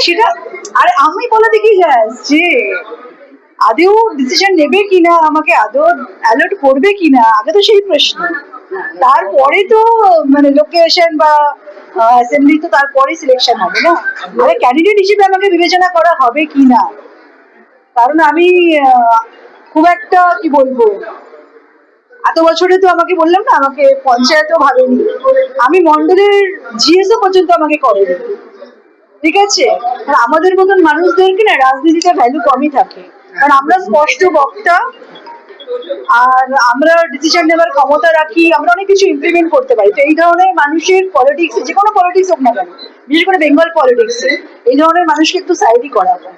সেটা আরে আমি বলে দেখি যে আদৌ ডিসিশন নেবে কিনা, আমাকে আদৌ অ্যালার্ট করবে কিনা, আগে তো সেই প্রশ্ন। তারপরে তো মানে লোকেশন বা অ্যাসেম্বলি তো তারপরে সিলেকশন হবে না। আরে ক্যান্ডিডেট হিসেবে আমাকে বিবেচনা করা হবে কিনা, কারণ আমি খুব একটা কি বলবো, এত বছরে তো আমাকে বললাম না, আমাকে পঞ্চায়েতও ভাবেনি, আমি মন্ডলের জিএসও পর্যন্ত আমাকে করেনি। ঠিক আছে, আর আমাদের মতন মানুষদেরকে না রাজনীতিতে ভ্যালু কমই থাকে, কারণ আমরা স্পষ্ট বক্তা, আর আমরা ডিসিশন নেবার ক্ষমতা রাখি, আমরা অনেক কিছু ইমপ্লিমেন্ট করতে পারি। তো এই ধরনের মানুষের পলিটিক্স, যে কোনো পলিটিক্স হোক না কেন, বিশেষ করে বেঙ্গল পলিটিক্সে এই ধরনের মানুষকে একটু সাইডই করা হয়।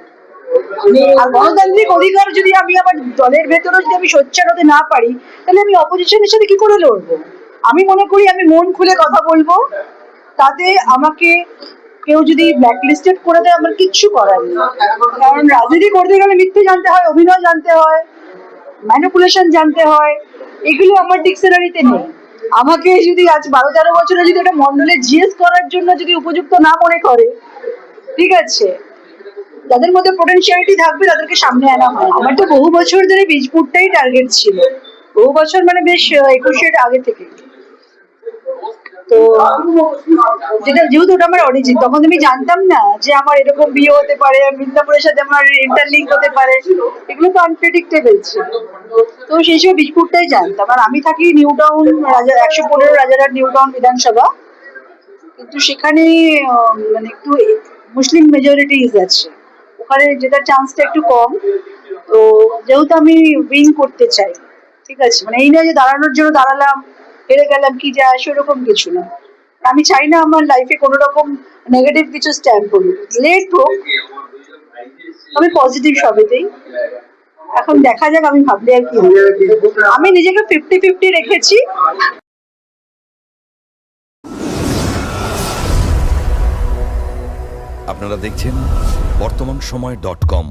আর গণতান্ত্রিক অধিকার যদি আমি আমার দলের ভেতরে যদি আমি সোচ্চার হতে না পারি, তাহলে আমি অপোজিশনের সাথে কি করে লড়বো? আমি মনে করি আমি মন খুলে কথা বলবো, তাতে আমাকে কেউ যদি ব্ল্যাকলিস্টেড করে দেয় আমার কিচ্ছু করার নেই। কারণ রাজনীতি করতে গেলে মিথ্যে জানতে হয়, অভিনয় জানতে হয়, ম্যানিপুলেশন জানতে হয়, এগুলো আমার ডিকশনারিতে নেই। আমাকে যদি আজ 12-13 বছরে যদি একটা মন্ডলে জিএস করার জন্য যদি উপযুক্ত না মনে করে, ঠিক আছে, যাদের মধ্যে পোটেনশিয়ালিটি থাকবে তাদেরকে সামনে আনা হয়। আমার তো বহু বছর ধরে বীজপুরটাই টার্গেট ছিল, বহু বছর মানে বেশ 21-এর আগে থেকে। তো যেটা যেহেতু ওটা আমার অরিজিন, তখন আমি জানতাম না যে আমার এরকম বিয়ে হতে পারে, মিদনাপুরের সাথে আমার ইন্টারলিঙ্ক হতে পারে, এগুলো তো আনপ্রেডিক্টেবল ছিল। তো সেই সময় বীজপুরটাই জানতাম। আর আমি থাকি new town 115 Rajarhat new town বিধানসভা, কিন্তু সেখানে মানে একটু মুসলিম মেজরিটিজ আছে, ওখানে যেটার চান্সটা একটু কম। তো যেহেতু আমি উইন করতে চাই, ঠিক আছে, মানে এই না যে দাঁড়ানোর জন্য দাঁড়ালাম, হেরে গেলাম কি যায় সেরকম কিছু না। আমি চাই না আমার লাইফে কোনো রকম নেগেটিভ কিছু স্ট্যাম্প করুক, লেট হোক, আমি পজিটিভ সবেতেই। এখন দেখা যাক, আমি ভাবলে আর কি হবে। আমি নিজেকে 50-50 রেখেছি। আপনারা দেখছেন বর্তমান সময়.com।